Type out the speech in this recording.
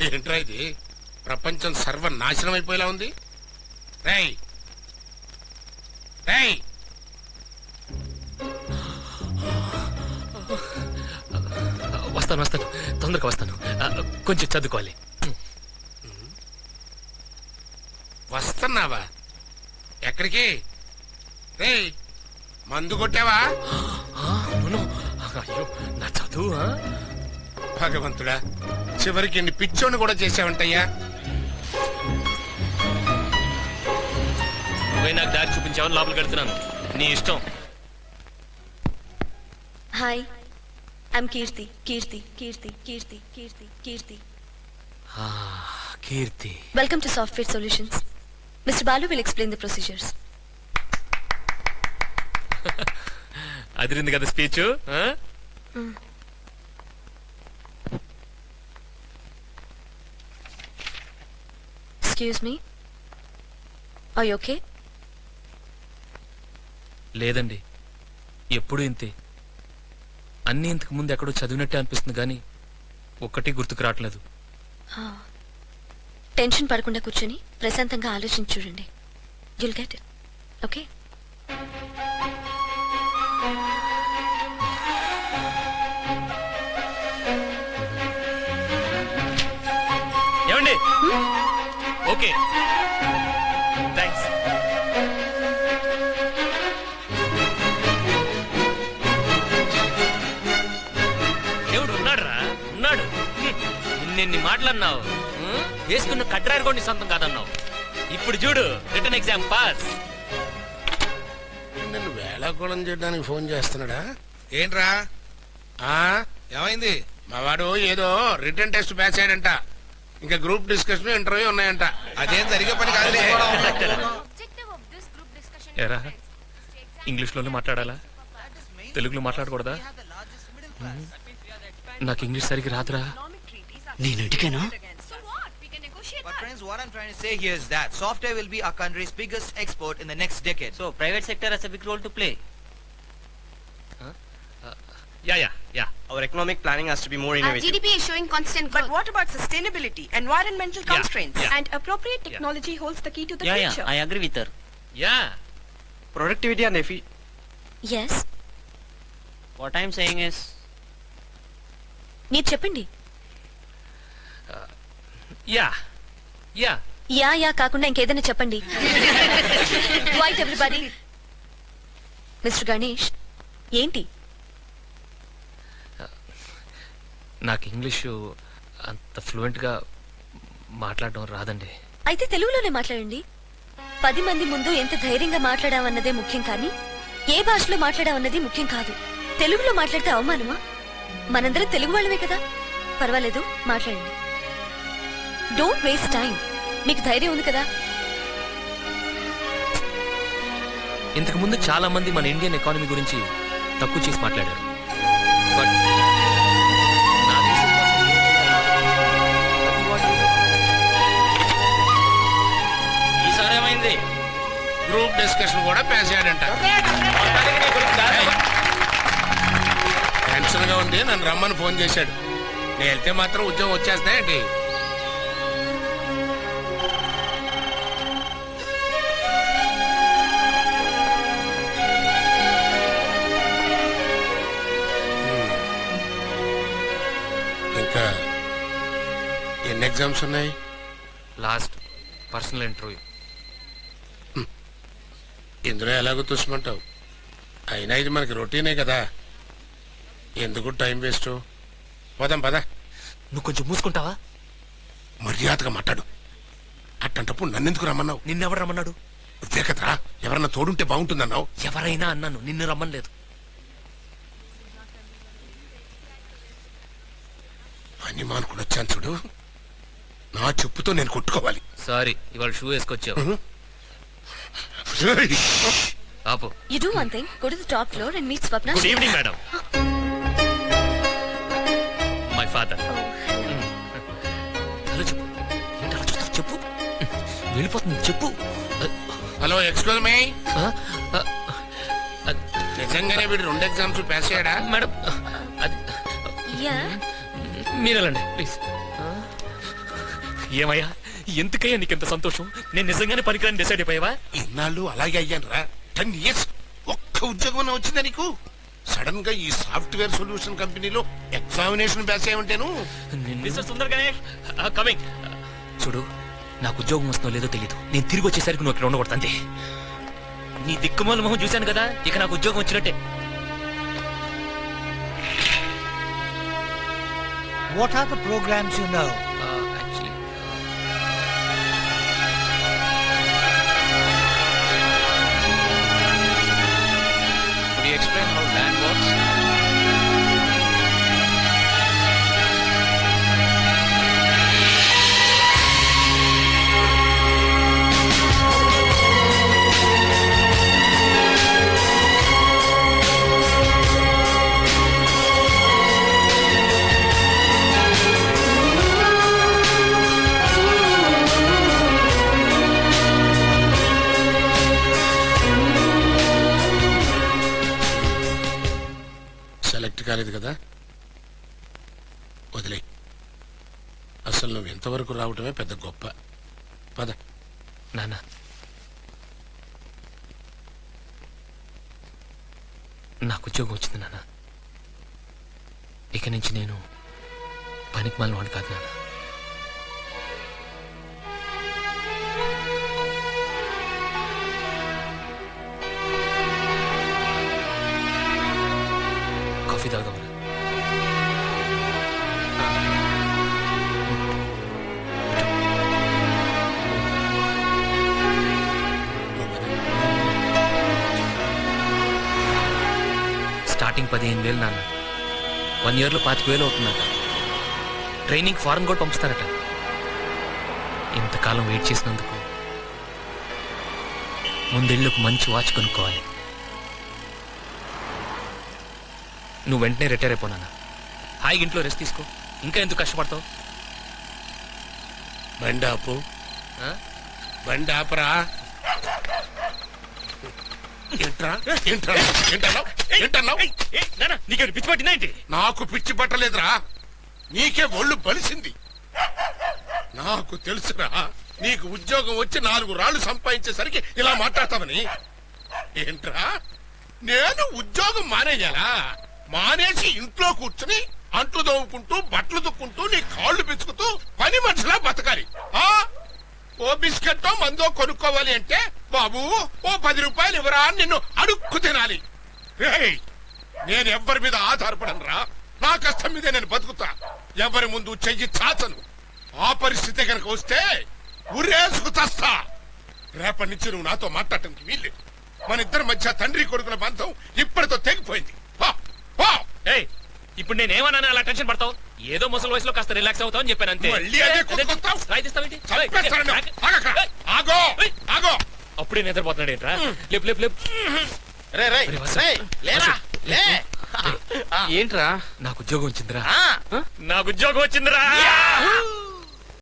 ఏంట్రా ఇది? ప్రపంచం సర్వనాశనం అయిపోయేలా ఉంది. రేయ్ రేయ్, వస్తాను వస్తాను, తొందరగా వస్తాను. కొంచెం చదువుకోవాలి. వస్తున్నావా? ఎక్కడికి? రేయ్, మందు కొట్టావా? అయ్యో, నా చదువు. భగవంతుడా, చివరికి ఎన్ని పిచ్చోని కూడా చేసావంటయ్యా. నువ్వే నాకు దారి చూపించావని లోపలికి వెళ్తున్నాను. నీ ఇష్టం. Hi, I'm Keerthi. Keerthi Keerthi Keerthi Keerthi Keerthi Keerthi. Welcome to software solutions. Mister Balu will explain the procedures. అదిరింది కదా speech. Excuse me, are you okay? లేదండి, ఎప్పుడు ఇంతే. అన్నీ ఇంతకు ముందు ఎక్కడో చదివినట్టే అనిపిస్తుంది కానీ ఒక్కటి గుర్తుకు రావట్లేదు. టెన్షన్ పడకుండా కూర్చొని ప్రశాంతంగా ఆలోచించి చూడండి. You'll get it. ఓకే? ఏమండి? Okay, thanks. దేవుడు ఉన్నాడురా, ఉన్నాడు. ఇన్ని మాటలన్నావు, వేసుకున్న కట్రారు కొన్ని సొంతం కాదన్నావు. ఇప్పుడు చూడు, రిటర్న్ ఎగ్జామ్ పాస్. నన్ను వేళాకోళం చేయడానికి ఫోన్ చేస్తున్నాడా? ఏంట్రా, ఆ, ఏమైంది? మా వాడు ఏదో రిటర్న్ టెస్ట్ పాస్ అయ్యాడంట. ఇంకా గ్రూప్ డిస్కషన్, ఇంటర్వ్యూ ఉన్నాయంట. అదేం జరిగే పని కాదులే. ఎరా, ఇంగ్లీష్లోనే మాట్లాడాలా? తెలుగులో మాట్లాడకూడదా? నాకు ఇంగ్లీష్ సరిగ్గా రాదురా. నేను అడిగానా? But friends, what I'm trying to say here is that software will be our country's biggest export in the next decade. So private sector has a big role to play. Yeah. Our economic planning has to be more innovative. GDP is showing constant growth. But what about sustainability, environmental constraints? Yeah. And appropriate technology holds the key to the future. I agree with her. Yeah. Productivity and yes, What I'm saying is, మీరు చెప్పండి. Yeah. Yeah కాకుండా ఇంకేదైనా చెప్పండి. White everybody. Mister Ganesh, ఏంటి? నాకు English అంత ఫ్లూయెంట్గా మాట్లాడడం రాదండి. అయితే తెలుగులోనే మాట్లాడండి. 10 మంది ముందు ఎంత ధైర్యంగా మాట్లాడామన్నదే ముఖ్యం, కానీ ఏ భాషలో మాట్లాడామన్నది ముఖ్యం కాదు. తెలుగులో మాట్లాడితే అవమానమా? మనందరం తెలుగు వాళ్ళమే కదా. పర్వాలేదు, మాట్లాడండి. Don't waste time. మీకు ధైర్యం ఉంది కదా. ఇంతకు ముందు చాలా మంది మన ఇండియన్ ఎకానమీ గురించి తక్కువ చేసి మాట్లాడారు. బట్ ఈసారి ఏమైంది? గ్రూప్ డిస్కషన్ కూడా పాస్ అయ్యాడంట. టెన్షన్ గా ఉంది, నన్ను రమ్మని ఫోన్ చేశాడు. నేను వెళ్తే మాత్రం ఉద్యోగం వచ్చేస్తాయండి. ఇంకా ఎన్ని ఎగ్జామ్స్ ఉన్నాయి? Last personal interview. ఇందులో ఎలాగో చూసుకుంటావు. అయినా ఇది మనకి రొటీనే కదా, ఎందుకు టైం వేస్ట్? పోదాం పద. నువ్వు కొంచెం మూసుకుంటావా? మర్యాదగా మాట్లాడు. అట్టంటప్పుడు నన్నెందుకు రమ్మన్నావు? నిన్నెవరు రమ్మన్నాడు? ఇదే కదరా, ఎవరన్నా తోడుంటే బాగుంటుందన్నావు. ఎవరైనా అన్నాను, నిన్ను రమ్మనలేదు. అని మానుకుని వచ్చాను చూడు, నా చెప్పుతో నేను కొట్టుకోవాలి. సారీ, ఇవాళ షూ వేసుకొచ్చావు. ఆపు. You do one thing, go to the top floor and meet Swapna. Good evening madam. My father. Hello, చెప్పు. ఏంటి అలా చూస్తావు? చెప్పు. వెళ్ళిపోతుంది, చెప్పు. Hello, excuse me. నిజంగానే వీడు 2 ఎగ్జామ్స్ పాస్ అయ్యాడా? మేడం, అది Yeah. మీరు వెళ్ళండి ప్లీజ్. ఏమయ్యా ఎందుకయ్యా నీకెంత సంతోషం? నేను నిజంగానే పనికిరాని డిసైడ్ అయిపోయావా? ఇన్నాళ్ళు అలాగే అయ్యాను రా. 10 years ఒక్క ఉద్యోగం వచ్చిందా నీకు? సడన్ గా ఈ సాఫ్ట్వేర్ సొల్యూషన్ కంపెనీలో ఎగ్జామినేషన్ బ్యాచ్ ఏమంటేను. Mister Sundar Ganesh coming. చూడు, నాకు ఉద్యోగం వస్తుందో లేదో తెలియదు. నేను తిరిగి వచ్చేసరికి నువ్వు ఇక్కడ ఉండకూడదు అంతే. నీ దిక్కుమాల మొహం చూశాను కదా, ఇక నాకు ఉద్యోగం వచ్చినట్టే. What are the programs you know? Actually, Could you explain how land works? Select కాలేదు కదా, వదిలే. అసలు నువ్వు ఎంతవరకు రావటమే పెద్ద గొప్ప. పద. నాన్న, నాకు ఉద్యోగం వచ్చింది నాన్న. ఇక నుంచి నేను పనికి మాలిన వాడు కాదు నాన్న. కాఫీ తాగుదామరా? స్టార్టింగ్ 15,000 నాన్న. 1 yearలో 25,000 అవుతుందట. ట్రైనింగ్ ఫారెన్ కూడా పంపిస్తారట. ఇంతకాలం వెయిట్ చేసినందుకు ముందెళ్ళి ఒక మంచి వాచ్ కొనుక్కోవాలి. నువ్వు వెంటనే రిటైర్ అయిపోనా? హాయిగా ఇంట్లో రెస్ట్ తీసుకో. ఇంకా ఎందుకు కష్టపడతావు? బండి ఆపు. బండి ఆపరా. ఏంట్రా? ఏంటన్నావు? నీకేమి పిచ్చి పట్టిందా ఏంటి? నాకు పిచ్చి పట్టలేదురా, నీకే ఒళ్ళు బలిసింది. నాకు తెలుసురా, నీకు ఉద్యోగం వచ్చి 4 రాళ్లు సంపాదించేసరికి ఇలా మాట్లాడతామని. ఏంట్రా, నేను ఉద్యోగం మానేయాలా? మానేసి ఇంట్లో కూర్చుని అంట్లు దోవుకుంటూ బట్టలు దుక్కుంటూ నీ కాళ్ళు పిచ్చుకుతూ పని మనిషిలా బతకాలి? ఓ బిస్కెట్టో మందో కొనుక్కోవాలి అంటే బాబు ఓ 10 రూపాయలు ఇవ్వరా అని నిన్ను అడుక్కు తినాలి. రేయ్, నేను ఎవ్వరి మీద ఆధారపడను రా. నా కష్టం మీదే నేను బతుకుతా. ఎవరి ముందు చెయ్యి చాచను. ఆ పరిస్థితి కనుక వస్తే ఉరేసుకు తస్తా. రేపటి నుంచి నువ్వు నాతో మాట్లాడటానికి వీల్లేదు. మన ఇద్దరి మధ్య తండ్రి కొడుకుల బంధం ఇప్పటితో తెగిపోయింది. ఏయ్, ఇప్పుడు నేనేమన్నా అలా టెన్షన్ పడతావు? ఏదో ముసలి వయసులో కాస్త రిలాక్స్ అవుతావు అని చెప్పాను అంతే. మళ్ళీ అదే కొనుక్కొస్తావు? రాయిస్తావేంటి? చంపేస్తాను. ఆగో ఆగో. అప్పుడే నిద్రపోతున్నాడు ఏంట్రా? లేపు లేపు లేపు. ఏంట్రా? నాకు ఉద్యోగం వచ్చిందిరా. నాకు ఉద్యోగం వచ్చిందిరా.